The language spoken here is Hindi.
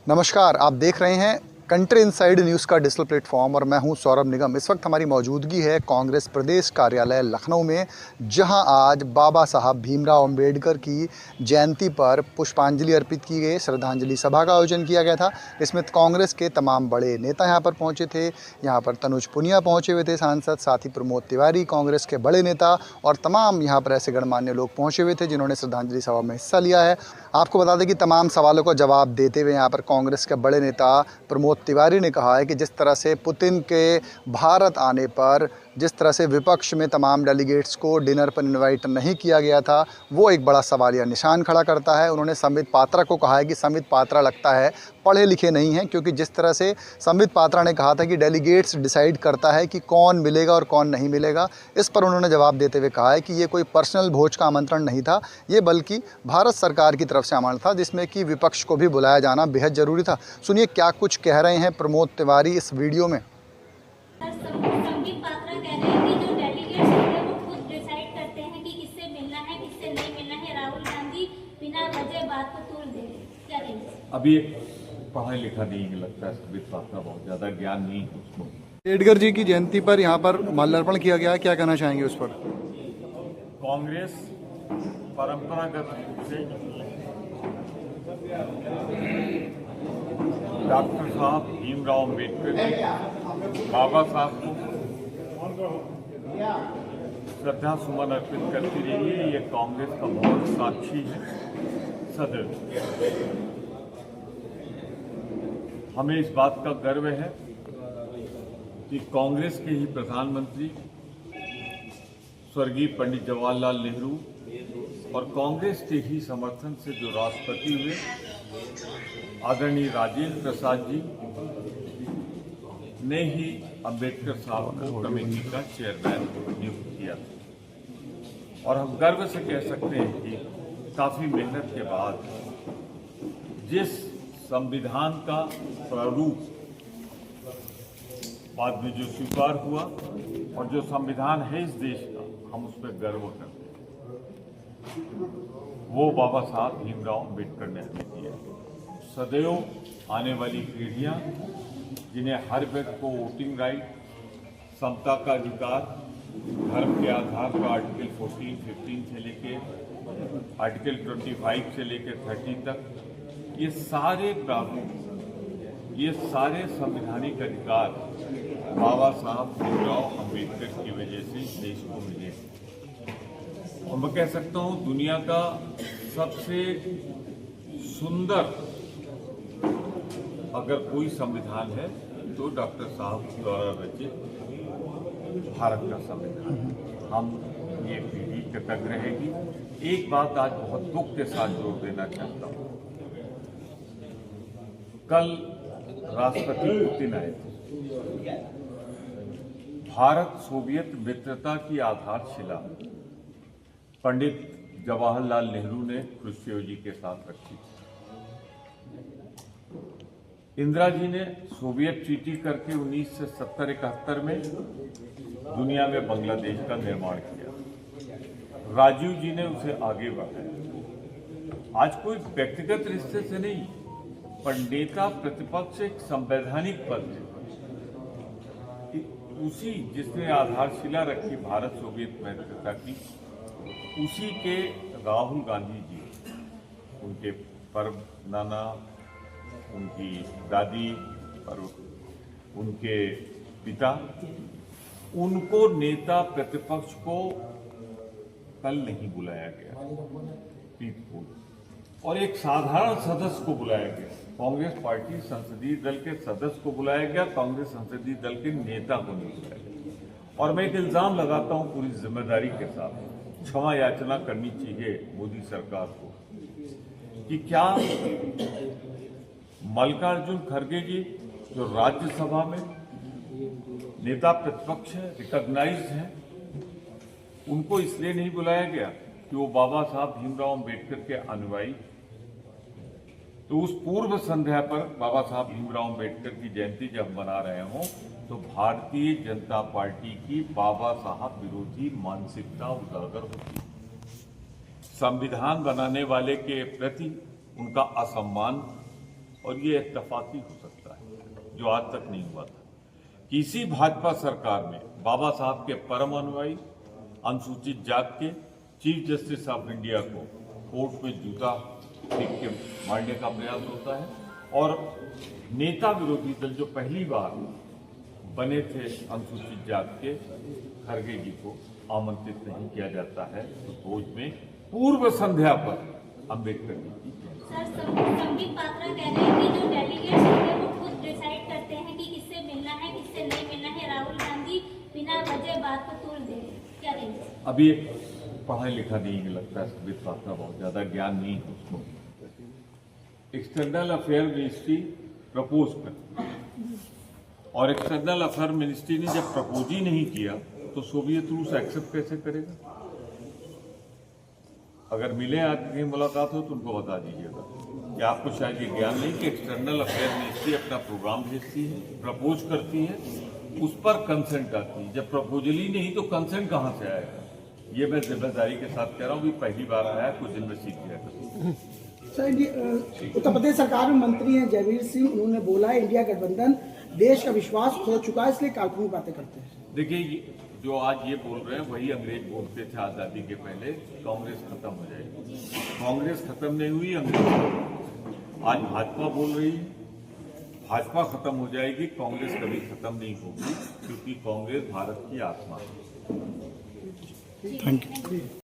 नमस्कार, आप देख रहे हैं कंट्री इनसाइड न्यूज़ का डिजिटल प्लेटफॉर्म और मैं हूं सौरभ निगम। इस वक्त हमारी मौजूदगी है कांग्रेस प्रदेश कार्यालय लखनऊ में, जहां आज बाबा साहब भीमराव अंबेडकर की जयंती पर पुष्पांजलि अर्पित की गई। श्रद्धांजलि सभा का आयोजन किया गया था। इसमें कांग्रेस के तमाम बड़े नेता यहां पर पहुंचे थे। यहां पर तनुज पुनिया पहुंचे हुए थे सांसद, साथ ही प्रमोद तिवारी कांग्रेस के बड़े नेता और तमाम यहां पर ऐसे गणमान्य लोग पहुंचे हुए थे जिन्होंने श्रद्धांजलि सभा में हिस्सा लिया है। आपको बता दें कि तमाम सवालों का जवाब देते हुए यहाँ पर कांग्रेस के बड़े नेता प्रमोद तिवारी ने कहा है कि जिस तरह से पुतिन के भारत आने पर जिस तरह से विपक्ष में तमाम डेलीगेट्स को डिनर पर इनवाइट नहीं किया गया था, वो एक बड़ा सवालिया निशान खड़ा करता है। उन्होंने संबित पात्रा को कहा है कि संबित पात्रा लगता है पढ़े लिखे नहीं हैं, क्योंकि जिस तरह से संबित पात्रा ने कहा था कि डेलीगेट्स डिसाइड करता है कि कौन मिलेगा और कौन नहीं मिलेगा। इस पर उन्होंने जवाब देते हुए कहा है कि ये कोई पर्सनल भोज का आमंत्रण नहीं था, ये बल्कि भारत सरकार की तरफ से आमंत्रण था, जिसमें कि विपक्ष को भी बुलाया जाना बेहद ज़रूरी था। सुनिए क्या कुछ कह रहे हैं प्रमोद तिवारी इस वीडियो में। संबित पात्रा कह रहे हैं कि जो डेलीगेट्स होंगे वो खुद डिसाइड करते हैं कि किससे मिलना है किससे नहीं मिलना है। राहुल गांधी बिना वजह बात को तोड़ दे रहे, क्या कहेंगे? अभी पढ़ा लिखा नहीं है, लगता है संबित पात्रा बहुत ज्यादा ज्ञान नहीं है उसको। अम्बेडकर जी की जयंती पर यहाँ पर माल्यार्पण किया गया, क्या कहना चाहेंगे उस पर? कांग्रेस परंपरागत रूप से डॉक्टर साहब भीमराव अंबेडकर बाबा साहब को श्रद्धा सुमन अर्पित करती रही है। ये कांग्रेस का बहुत साक्षी है सदैव। हमें इस बात का गर्व है कि कांग्रेस के ही प्रधानमंत्री स्वर्गीय पंडित जवाहरलाल नेहरू और कांग्रेस के ही समर्थन से जो राष्ट्रपति हुए आदरणीय राजेंद्र प्रसाद जी ने ही अंबेडकर साहब को कमेटी का चेयरमैन नियुक्त किया था। और हम गर्व से कह सकते हैं कि काफी मेहनत के बाद जिस संविधान का प्रारूप बाद में जो स्वीकार हुआ और जो संविधान है इस देश का, हम उस पर गर्व करते हैं। वो बाबा साहब भीमराव अंबेडकर ने हमें दिया। सदैव आने वाली पीढ़ियां जिन्हें हर व्यक्ति को वोटिंग राइट, समता का अधिकार, धर्म के आधार पर आर्टिकल 14, 15 से लेके आर्टिकल 25 से लेके 30 तक, ये सारे प्रारूप, ये सारे संवैधानिक अधिकार बाबा साहब भीमराव अंबेडकर की वजह से इस देश को मिले। और मैं कह सकता हूँ दुनिया का सबसे सुंदर अगर कोई संविधान है तो डॉक्टर साहब द्वारा रचित भारत का संविधान। हम ये पीढ़ी कृतज्ञ रहेगी। एक बात आज बहुत दुख के साथ जोड़ देना चाहता हूँ। कल राष्ट्रपति पुतिन आए थे। भारत सोवियत मित्रता की आधारशिला पंडित जवाहरलाल नेहरू ने खुश्रेव जी के साथ रखी। इंदिरा जी ने सोवियत ट्रीटी करके 1970-71 में दुनिया में बांग्लादेश का निर्माण किया। राजीव जी ने उसे आगे बढ़ाया। आज कोई व्यक्तिगत रिश्ते से नहीं, पर नेता प्रतिपक्ष एक संवैधानिक पद है। उसी जिसने आधारशिला रखी भारत सोवियत मित्रता की, उसी के राहुल गांधी जी, उनके पर्व नाना, उनकी दादी और उनके पिता, उनको नेता प्रतिपक्ष को कल नहीं बुलाया गया पीतपूर्व, और एक साधारण सदस्य को बुलाया गया। कांग्रेस पार्टी संसदीय दल के सदस्य को बुलाया गया, कांग्रेस संसदीय दल के नेता को नहीं बुलाया गया। और मैं एक इल्जाम लगाता हूं पूरी जिम्मेदारी के साथ, क्षमा याचना करनी चाहिए मोदी सरकार को कि क्या मल्लिकार्जुन खड़गे जी जो राज्यसभा में नेता प्रतिपक्ष है, रिकॉग्नाइज्ड है, उनको इसलिए नहीं बुलाया गया कि वो बाबा साहब भीमराव अंबेडकर के अनुयायी। तो उस पूर्व संध्या पर बाबा साहब भीमराव अंबेडकर की जयंती जब मना रहे हों तो भारतीय जनता पार्टी की बाबा साहब विरोधी मानसिकता उजागर होती है। संविधान बनाने वाले के प्रति उनका असम्मान और ये इत्तफाकी हो सकता है, जो आज तक नहीं हुआ था। किसी भाजपा सरकार में बाबा साहब के परम अनुयायी अनुसूचित जाति के चीफ जस्टिस ऑफ इंडिया को कोर्ट में जूता फेंक के मारने का प्रयास होता है, और नेता विरोधी दल जो पहली बार बने थे अनुसूचित जाति के, खड़गे जी को आमंत्रित नहीं किया जाता है तो भोज में पूर्व संध्या पर अम्बेडकर जी की। सर, संबित पात्रा कह रहे हैं कि जो डेलीगेट्स होंगे वो खुद डिसाइड करते हैं कि किससे मिलना है, किससे नहीं मिलना है। राहुल गांधी बिना वजह बात को तोड़ दे रहे, क्या कहेंगे? अभी पढ़ा लिखा नहीं है, लगता है संबित पात्रा बहुत ज्यादा ज्ञान नहीं है उसको। एक्सटर्नल अफेयर मिनिस्ट्री प्रपोज कर, और एक्सटर्नल अफेयर मिनिस्ट्री ने जब प्रपोज ही नहीं किया तो सोवियत रूस एक्सेप्ट कैसे करेगा? अगर मिले आदमी मुलाकात हो तो उनको बता दीजिएगा कि आपको शायद ये ज्ञान नहीं कि एक्सटर्नल अफेयर मिनिस्ट्री अपना प्रोग्राम भेजती है, प्रपोज करती है, उस पर कंसेंट आती है। जब प्रपोजल ही नहीं तो कंसेंट कहाँ से आएगा? ये मैं जिम्मेदारी के साथ कह रहा हूँ कि पहली बार आया, कुछ दिन में सीख गया। सर, उत्तर प्रदेश सरकार में मंत्री हैं जयवीर सिंह, उन्होंने बोला है इंडिया गठबंधन देश का विश्वास खो चुका है, इसलिए काल्पनिक बातें करते हैं। देखिए, जो आज ये बोल रहे हैं वही अंग्रेज बोलते थे आजादी के पहले, कांग्रेस खत्म हो जाएगी। कांग्रेस खत्म नहीं हुई, अंग्रेज। आज भाजपा बोल रही है भाजपा खत्म हो जाएगी, कांग्रेस कभी खत्म नहीं होगी, क्योंकि कांग्रेस भारत की आत्मा है। Thank you.